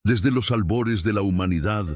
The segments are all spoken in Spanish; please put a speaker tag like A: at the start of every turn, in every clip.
A: Desde los albores de la humanidad,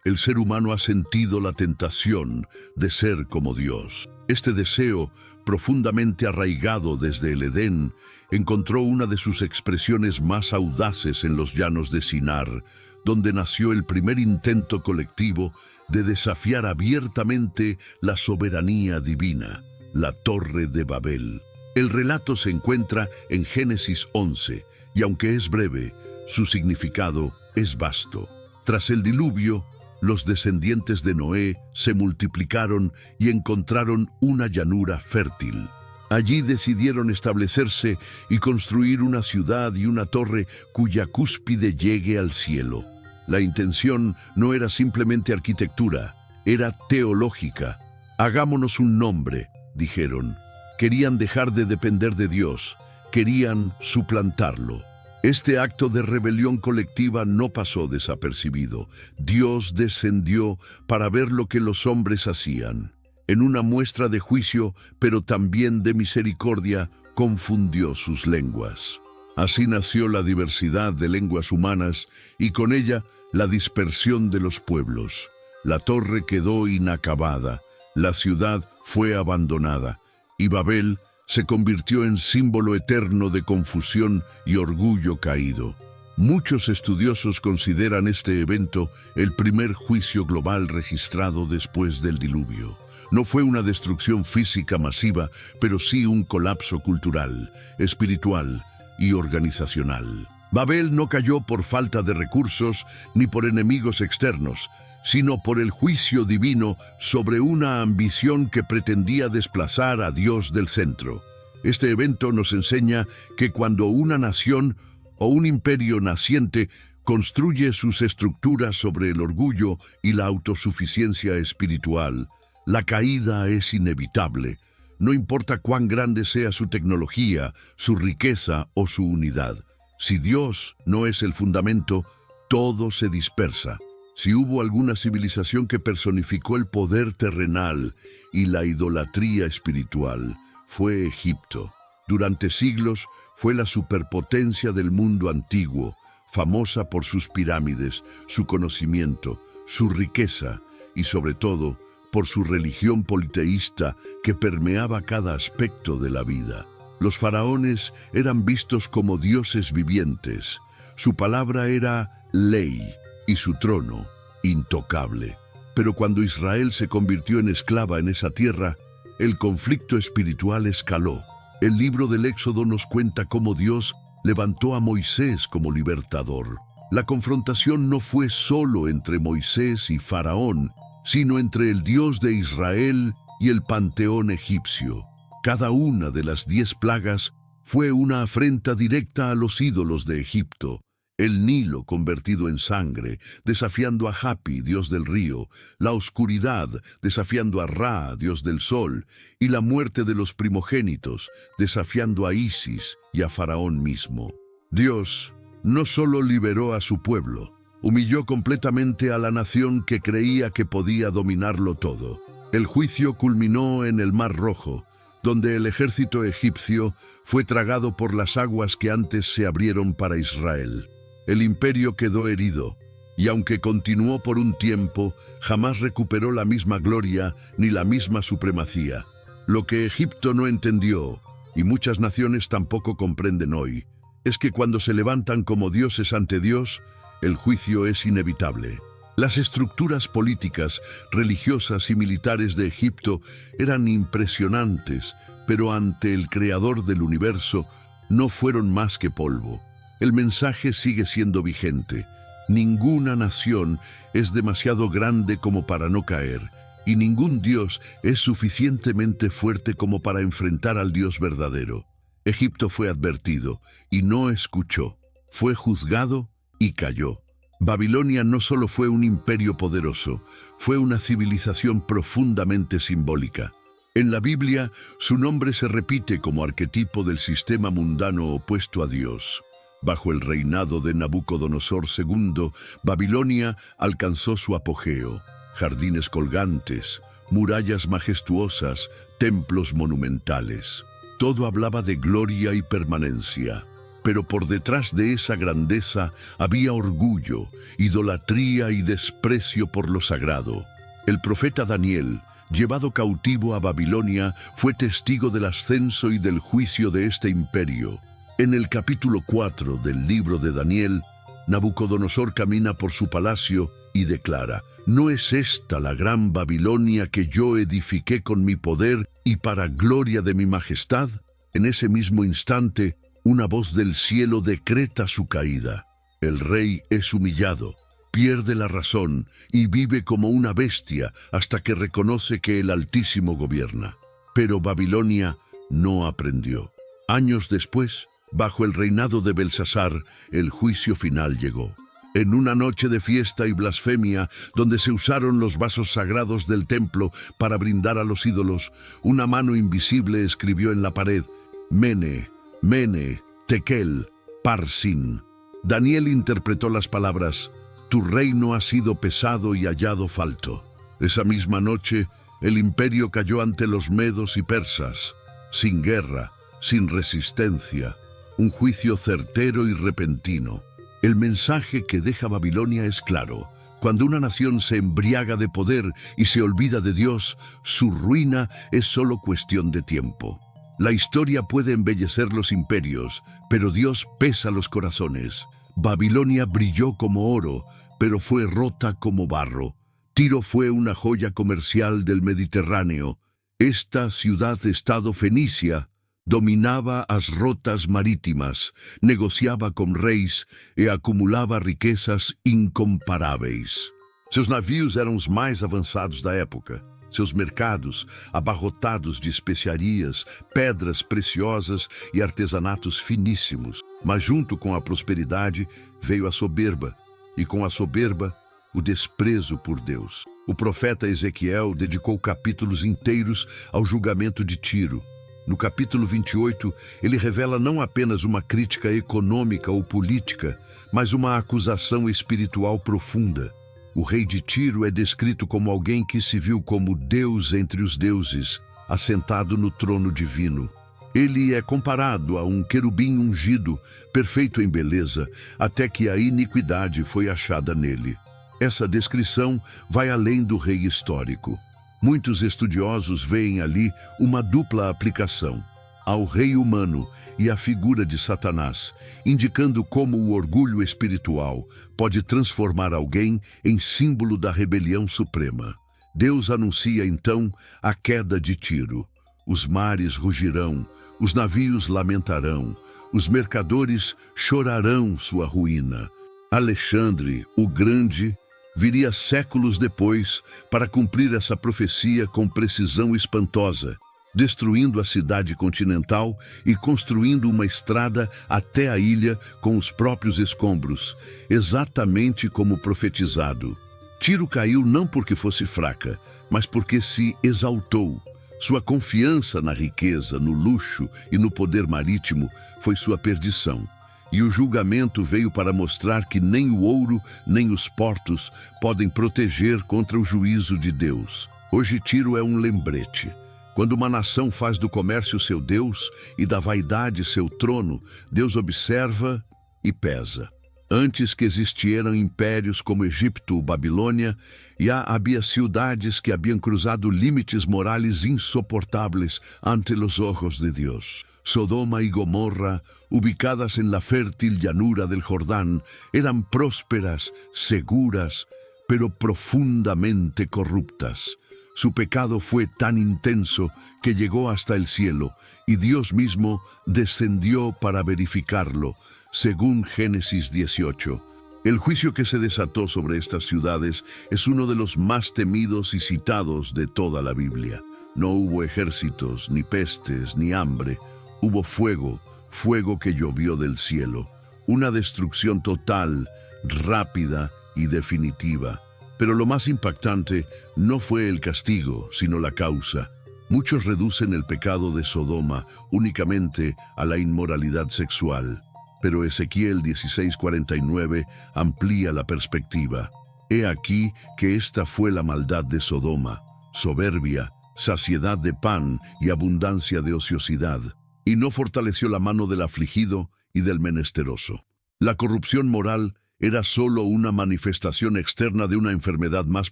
A: el ser humano ha sentido la tentación de ser como Dios. Este deseo, profundamente arraigado desde el Edén, encontró una de sus expresiones más audaces en los llanos de Sinar, donde nació el primer intento colectivo de desafiar abiertamente la soberanía divina, la Torre de Babel. El relato se encuentra en Génesis 11, y aunque es breve, su significado es vasto. Tras el diluvio, los descendientes de Noé se multiplicaron y encontraron una llanura fértil. Allí decidieron establecerse y construir una ciudad y una torre cuya cúspide llegue al cielo. La intención no era simplemente arquitectura, era teológica. Hagámonos un nombre, dijeron. Querían dejar de depender de Dios, querían suplantarlo. Este acto de rebelión colectiva no pasó desapercibido. Dios descendió para ver lo que los hombres hacían. En una muestra de juicio, pero también de misericordia, confundió sus lenguas. Así nació la diversidad de lenguas humanas y con ella la dispersión de los pueblos. La torre quedó inacabada, la ciudad fue abandonada y Babel se convirtió en símbolo eterno de confusión y orgullo caído. Muchos estudiosos consideran este evento el primer juicio global registrado después del diluvio. No fue una destrucción física masiva, pero sí un colapso cultural, espiritual y organizacional. Babel no cayó por falta de recursos ni por enemigos externos, sino por el juicio divino sobre una ambición que pretendía desplazar a Dios del centro. Este evento nos enseña que cuando una nación o un imperio naciente construye sus estructuras sobre el orgullo y la autosuficiencia espiritual, la caída es inevitable, no importa cuán grande sea su tecnología, su riqueza o su unidad. Si Dios no es el fundamento, todo se dispersa. Si hubo alguna civilización que personificó el poder terrenal y la idolatría espiritual, fue Egipto. Durante siglos fue la superpotencia del mundo antiguo, famosa por sus pirámides, su conocimiento, su riqueza y sobre todo por su religión politeísta que permeaba cada aspecto de la vida. Los faraones eran vistos como dioses vivientes. Su palabra era ley y su trono intocable. Pero cuando Israel se convirtió en esclava en esa tierra, el conflicto espiritual escaló. El libro del Éxodo nos cuenta cómo Dios levantó a Moisés como libertador. La confrontación no fue solo entre Moisés y Faraón, sino entre el Dios de Israel y el panteón egipcio. Cada una de las 10 plagas fue una afrenta directa a los ídolos de Egipto. El Nilo convertido en sangre, desafiando a Hapi, dios del río, la oscuridad, desafiando a Ra, dios del sol, y la muerte de los primogénitos, desafiando a Isis y a Faraón mismo. Dios no solo liberó a su pueblo, humilló completamente a la nación que creía que podía dominarlo todo. El juicio culminó en el Mar Rojo, donde el ejército egipcio fue tragado por las aguas que antes se abrieron para Israel. El imperio quedó herido, y aunque continuó por un tiempo, jamás recuperó la misma gloria ni la misma supremacía. Lo que Egipto no entendió, y muchas naciones tampoco comprenden hoy, es que cuando se levantan como dioses ante Dios, el juicio es inevitable. Las estructuras políticas, religiosas y militares de Egipto eran impresionantes, pero ante el Creador del universo no fueron más que polvo. El mensaje sigue siendo vigente. Ninguna nación es demasiado grande como para no caer, y ningún Dios es suficientemente fuerte como para enfrentar al Dios verdadero. Egipto fue advertido y no escuchó. Fue juzgado y cayó. Babilonia no solo fue un imperio poderoso, fue una civilización profundamente simbólica. En la Biblia, su nombre se repite como arquetipo del sistema mundano opuesto a Dios. Bajo el reinado de Nabucodonosor II, Babilonia alcanzó su apogeo. Jardines colgantes, murallas majestuosas, templos monumentales. Todo hablaba de gloria y permanencia. Pero por detrás de esa grandeza había orgullo, idolatría y desprecio por lo sagrado. El profeta Daniel, llevado cautivo a Babilonia, fue testigo del ascenso y del juicio de este imperio. En el capítulo 4 del libro de Daniel, Nabucodonosor camina por su palacio y declara: ¿No es esta la gran Babilonia que yo edifiqué con mi poder y para gloria de mi majestad? En ese mismo instante, una voz del cielo decreta su caída. El rey es humillado, pierde la razón y vive como una bestia hasta que reconoce que el Altísimo gobierna. Pero Babilonia no aprendió. Años después, bajo el reinado de Belsasar, el juicio final llegó. En una noche de fiesta y blasfemia, donde se usaron los vasos sagrados del templo para brindar a los ídolos, una mano invisible escribió en la pared: Mene, Mene, Tekel, Parsin. Daniel interpretó las palabras: Tu reino ha sido pesado y hallado falto. Esa misma noche, el imperio cayó ante los medos y persas, sin guerra, sin resistencia, un juicio certero y repentino. El mensaje que deja Babilonia es claro: cuando una nación se embriaga de poder y se olvida de Dios, su ruina es solo cuestión de tiempo. La historia puede embellecer los imperios, pero Dios pesa los corazones. Babilonia brilló como oro, pero fue rota como barro. Tiro fue una joya comercial del Mediterráneo. Esta ciudad-estado fenicia dominaba as rotas marítimas, negociava com reis e acumulava riquezas incomparáveis. Seus navios eram os mais avançados da época. Seus mercados, abarrotados de especiarias, pedras preciosas e artesanatos finíssimos. Mas junto com a prosperidade veio a soberba, e com a soberba, o desprezo por Deus. O profeta Ezequiel dedicou capítulos inteiros ao julgamento de Tiro. No capítulo 28, ele revela não apenas uma crítica econômica ou política, mas uma acusação espiritual profunda. O rei de Tiro é descrito como alguém que se viu como Deus entre os deuses, assentado no trono divino. Ele é comparado a um querubim ungido, perfeito em beleza, até que a iniquidade foi achada nele. Essa descrição vai além do rei histórico. Muitos estudiosos veem ali uma dupla aplicação ao rei humano e à figura de Satanás, indicando como o orgulho espiritual pode transformar alguém em símbolo da rebelião suprema. Deus anuncia então a queda de Tiro. Os mares rugirão, os navios lamentarão, os mercadores chorarão sua ruína. Alexandre, o Grande, viria séculos depois para cumprir essa profecia com precisão espantosa, destruindo a cidade continental e construindo uma estrada até a ilha com os próprios escombros, exatamente como profetizado. Tiro caiu não porque fosse fraca, mas porque se exaltou. Sua confiança na riqueza, no luxo e no poder marítimo foi sua perdição. E o julgamento veio para mostrar que nem o ouro, nem os portos podem proteger contra o juízo de Deus. Hoje Tiro é um lembrete. Quando uma nação faz do comércio seu Deus e da vaidade seu trono, Deus observa e pesa. Antes que existieran impérios como Egipto ou Babilônia, já havia ciudades que haviam cruzado límites morales insoportáveis ante los ojos de Deus. Sodoma y Gomorra, ubicadas en la fértil llanura del Jordán, eran prósperas, seguras, pero profundamente corruptas. Su pecado fue tan intenso que llegó hasta el cielo, y Dios mismo descendió para verificarlo, según Génesis 18. El juicio que se desató sobre estas ciudades es uno de los más temidos y citados de toda la Biblia. No hubo ejércitos, ni pestes, ni hambre. Hubo fuego, fuego que llovió del cielo. Una destrucción total, rápida y definitiva. Pero lo más impactante no fue el castigo, sino la causa. Muchos reducen el pecado de Sodoma únicamente a la inmoralidad sexual. Pero Ezequiel 16:49 amplía la perspectiva. He aquí que esta fue la maldad de Sodoma, soberbia, saciedad de pan y abundancia de ociosidad. Y no fortaleció la mano del afligido, y del menesteroso. La corrupción moral era solo una manifestación externa de una enfermedad más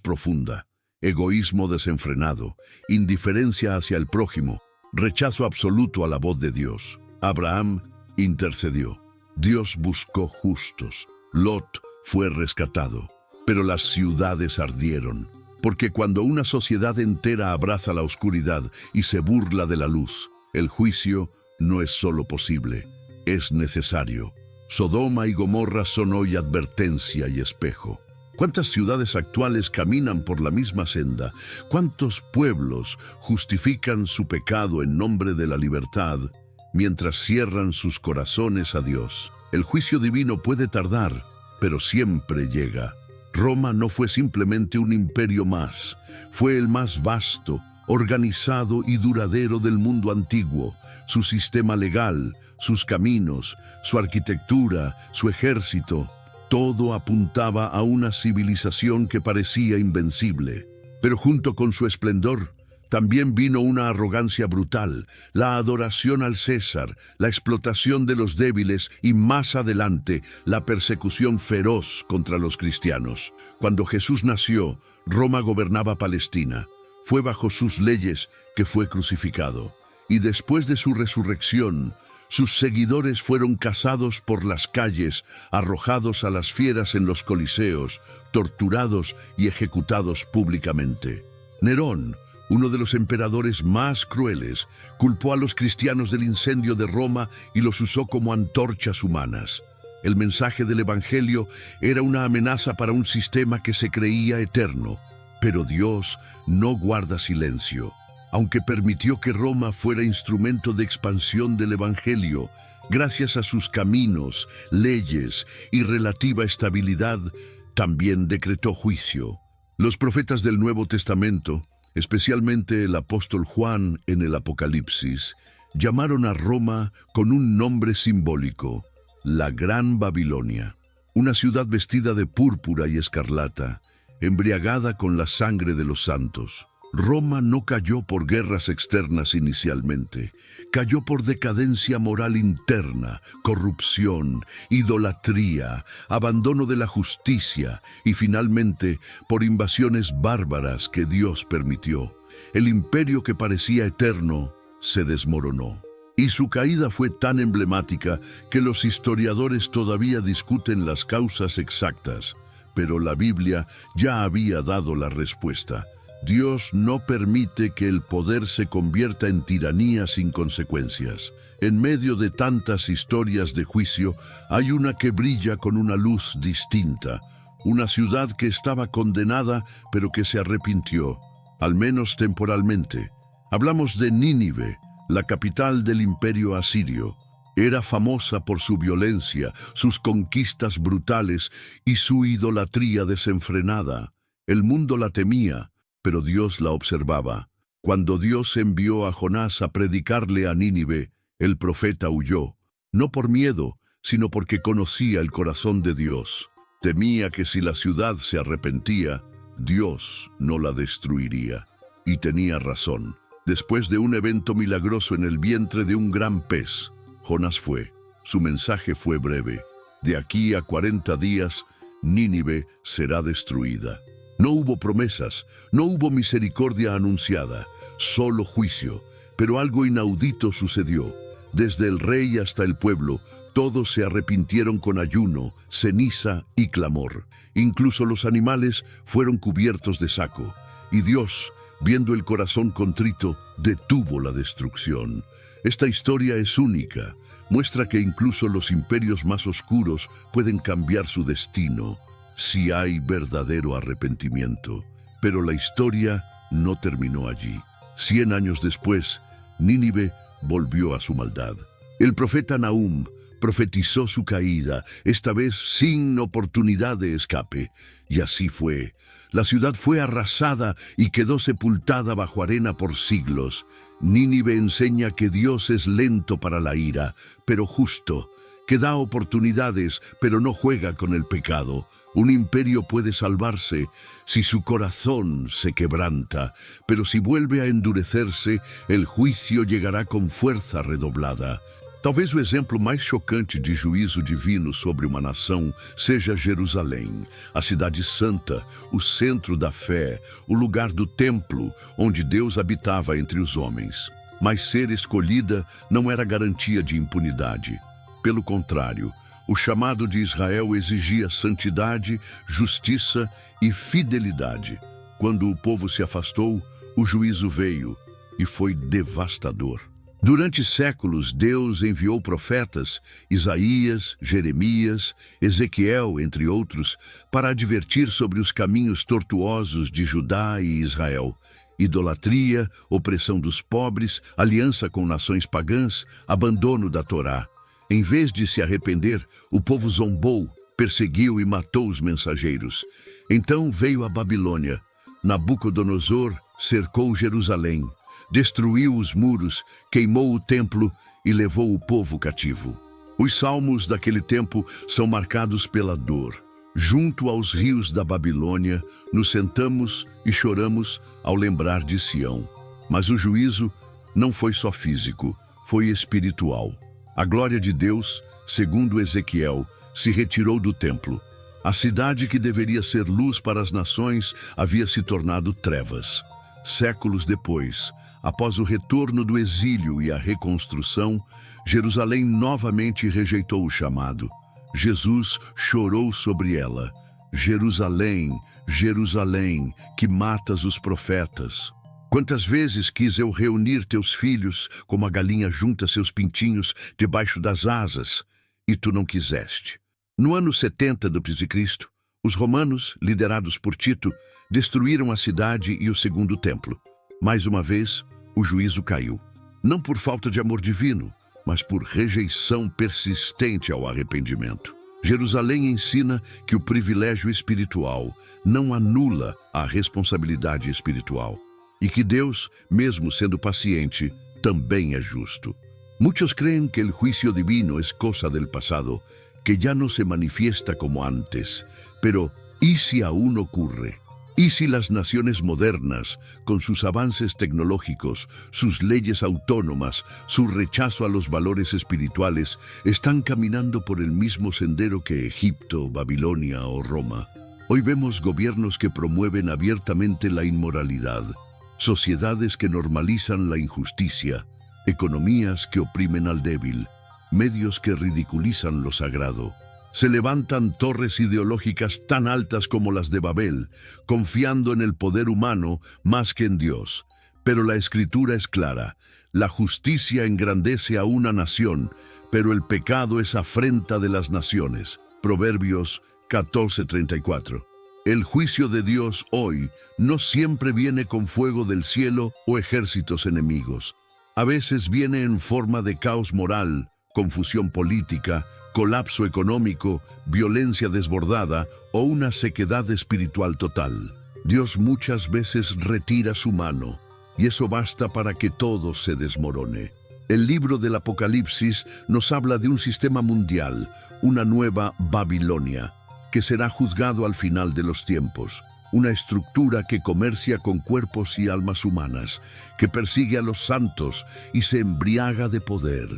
A: profunda: egoísmo desenfrenado, indiferencia hacia el prójimo, rechazo absoluto a la voz de Dios. Abraham intercedió. Dios buscó justos. Lot fue rescatado. Pero las ciudades ardieron, porque cuando una sociedad entera abraza la oscuridad y se burla de la luz, el juicio no es solo posible, es necesario. Sodoma y Gomorra son hoy advertencia y espejo. ¿Cuántas ciudades actuales caminan por la misma senda? ¿Cuántos pueblos justifican su pecado en nombre de la libertad mientras cierran sus corazones a Dios? El juicio divino puede tardar, pero siempre llega. Roma no fue simplemente un imperio más, fue el más vasto, organizado y duradero del mundo antiguo. Su sistema legal, sus caminos, su arquitectura, su ejército, todo apuntaba a una civilización que parecía invencible. Pero junto con su esplendor, también vino una arrogancia brutal, la adoración al César, la explotación de los débiles y, más adelante, la persecución feroz contra los cristianos. Cuando Jesús nació, Roma gobernaba Palestina. Fue bajo sus leyes que fue crucificado. Y después de su resurrección, sus seguidores fueron cazados por las calles, arrojados a las fieras en los coliseos, torturados y ejecutados públicamente. Nerón, uno de los emperadores más crueles, culpó a los cristianos del incendio de Roma y los usó como antorchas humanas. El mensaje del Evangelio era una amenaza para un sistema que se creía eterno. Pero Dios no guarda silencio. Aunque permitió que Roma fuera instrumento de expansión del Evangelio, gracias a sus caminos, leyes y relativa estabilidad, también decretó juicio. Los profetas del Nuevo Testamento, especialmente el apóstol Juan en el Apocalipsis, llamaron a Roma con un nombre simbólico: la Gran Babilonia, una ciudad vestida de púrpura y escarlata, embriagada con la sangre de los santos. Roma no cayó por guerras externas inicialmente, cayó por decadencia moral interna, corrupción, idolatría, abandono de la justicia y finalmente por invasiones bárbaras que Dios permitió. El imperio que parecía eterno se desmoronó. Y su caída fue tan emblemática que los historiadores todavía discuten las causas exactas, pero la Biblia ya había dado la respuesta. Dios no permite que el poder se convierta en tiranía sin consecuencias. En medio de tantas historias de juicio, hay una que brilla con una luz distinta. Una ciudad que estaba condenada, pero que se arrepintió, al menos temporalmente. Hablamos de Nínive, la capital del imperio asirio. Era famosa por su violencia, sus conquistas brutales y su idolatría desenfrenada. El mundo la temía, pero Dios la observaba. Cuando Dios envió a Jonás a predicarle a Nínive, el profeta huyó, no por miedo, sino porque conocía el corazón de Dios. Temía que si la ciudad se arrepentía, Dios no la destruiría. Y tenía razón. Después de un evento milagroso en el vientre de un gran pez, Jonás fue. Su mensaje fue breve: de aquí a 40 días, Nínive será destruida. No hubo promesas, no hubo misericordia anunciada, solo juicio. Pero algo inaudito sucedió. Desde el rey hasta el pueblo, todos se arrepintieron con ayuno, ceniza y clamor. Incluso los animales fueron cubiertos de saco. Y Dios, viendo el corazón contrito, detuvo la destrucción. Esta historia es única. Muestra que incluso los imperios más oscuros pueden cambiar su destino si hay verdadero arrepentimiento. Pero la historia no terminó allí. 100 años después, Nínive volvió a su maldad. El profeta Nahum profetizó su caída, esta vez sin oportunidad de escape. Y así fue. La ciudad fue arrasada y quedó sepultada bajo arena por siglos. Nínive enseña que Dios es lento para la ira, pero justo, que da oportunidades, pero no juega con el pecado. Un imperio puede salvarse si su corazón se quebranta, pero si vuelve a endurecerse, el juicio llegará con fuerza redoblada. Talvez o exemplo mais chocante de juízo divino sobre uma nação seja Jerusalém, a cidade santa, o centro da fé, o lugar do templo, onde Deus habitava entre os homens. Mas ser escolhida não era garantia de impunidade. Pelo contrário, o chamado de Israel exigia santidade, justiça e fidelidade. Quando o povo se afastou, o juízo veio e foi devastador. Durante séculos, Deus enviou profetas, Isaías, Jeremias, Ezequiel, entre outros, para advertir sobre os caminhos tortuosos de Judá e Israel. Idolatria, opressão dos pobres, aliança com nações pagãs, abandono da Torá. Em vez de se arrepender, o povo zombou, perseguiu e matou os mensageiros. Então veio a Babilônia. Nabucodonosor cercou Jerusalém, destruiu os muros, queimou o templo e levou o povo cativo. Os salmos daquele tempo são marcados pela dor. Junto aos rios da Babilônia, nos sentamos e choramos ao lembrar de Sião. Mas o juízo não foi só físico, foi espiritual. A glória de Deus, segundo Ezequiel, se retirou do templo. A cidade que deveria ser luz para as nações havia se tornado trevas. Séculos depois, após o retorno do exílio e a reconstrução, Jerusalém novamente rejeitou o chamado. Jesus chorou sobre ela. Jerusalém, Jerusalém, que matas os profetas. Quantas vezes quis eu reunir teus filhos, como a galinha junta seus pintinhos debaixo das asas, e tu não quiseste. No ano 70 d.C., os romanos, liderados por Tito, destruíram a cidade e o segundo templo. Mais uma vez, o juízo caiu. Não por falta de amor divino, mas por rejeição persistente ao arrependimento. Jerusalém ensina que o privilégio espiritual não anula a responsabilidade espiritual e que Deus, mesmo sendo paciente, também é justo. Muchos creen que el juicio divino es cosa del pasado, que ya no se manifiesta como antes, pero ¿y si aún ocurre? ¿Y si las naciones modernas, con sus avances tecnológicos, sus leyes autónomas, su rechazo a los valores espirituales, están caminando por el mismo sendero que Egipto, Babilonia o Roma? Hoy vemos gobiernos que promueven abiertamente la inmoralidad, sociedades que normalizan la injusticia, economías que oprimen al débil, medios que ridiculizan lo sagrado. Se levantan torres ideológicas tan altas como las de Babel, confiando en el poder humano más que en Dios. Pero la Escritura es clara: la justicia engrandece a una nación, pero el pecado es afrenta de las naciones. Proverbios 14:34. El juicio de Dios hoy no siempre viene con fuego del cielo o ejércitos enemigos. A veces viene en forma de caos moral, confusión política, colapso económico, violencia desbordada o una sequedad espiritual total. Dios muchas veces retira su mano, y eso basta para que todo se desmorone. El libro del Apocalipsis nos habla de un sistema mundial, una nueva Babilonia, que será juzgado al final de los tiempos. Una estructura que comercia con cuerpos y almas humanas, que persigue a los santos y se embriaga de poder.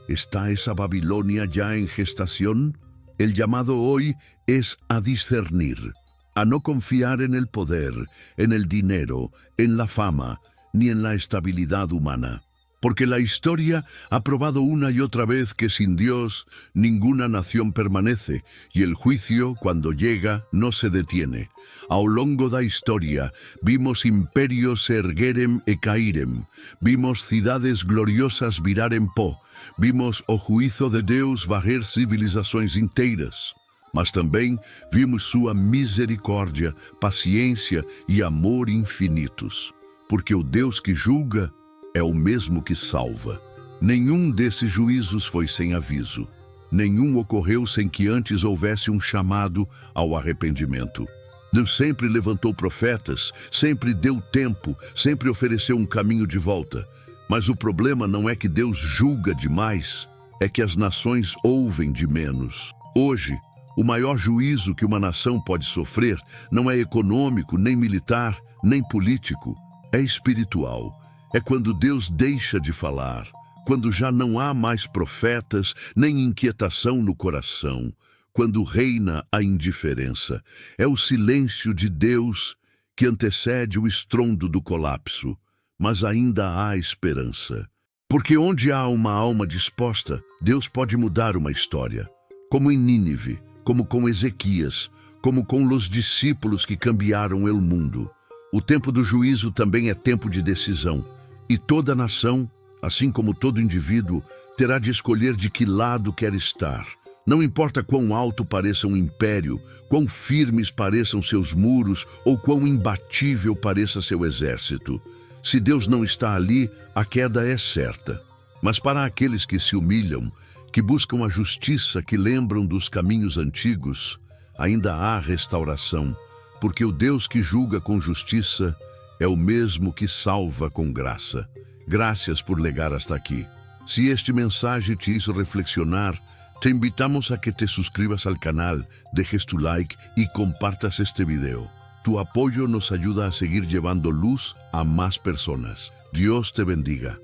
A: ¿Está esa Babilonia ya en gestación? El llamado hoy es a discernir, a no confiar en el poder, en el dinero, en la fama, ni en la estabilidad humana. Porque la historia ha probado una y otra vez que sin Dios ninguna nación permanece, y el juicio, cuando llega, no se detiene. Ao longo da historia, vimos imperios erguerem e caírem, vimos cidades gloriosas virar en pó, vimos o juízo de Deus varrer civilizações inteiras. Mas também vimos sua misericórdia, paciência e amor infinitos. Porque o Deus que julga é o mesmo que salva. Nenhum desses juízos foi sem aviso. Nenhum ocorreu sem que antes houvesse um chamado ao arrependimento. Deus sempre levantou profetas, sempre deu tempo, sempre ofereceu um caminho de volta. Mas o problema não é que Deus julga demais, é que as nações ouvem de menos. Hoje, o maior juízo que uma nação pode sofrer não é econômico, nem militar, nem político, é espiritual. É quando Deus deixa de falar, quando já não há mais profetas, nem inquietação no coração, quando reina a indiferença. É o silêncio de Deus que antecede o estrondo do colapso, mas ainda há esperança. Porque onde há uma alma disposta, Deus pode mudar uma história. Como em Nínive, como com Ezequias, como com os discípulos que cambiaram o mundo. O tempo do juízo também é tempo de decisão, e toda nação, assim como todo indivíduo, terá de escolher de que lado quer estar. Não importa quão alto pareça um império, quão firmes pareçam seus muros ou quão imbatível pareça seu exército. Se Deus não está ali, a queda é certa. Mas para aqueles que se humilham, que buscam a justiça, que lembram dos caminhos antigos, ainda há restauração, porque o Deus que julga com justiça é o mesmo que salva com graça. Graças por legar hasta aqui. Se este mensagem te hizo reflexionar, te invitamos a que te suscribas al canal, dejes tu like y compartas este video. Tu apoyo nos ayuda a seguir llevando luz a más personas. Dios te bendiga.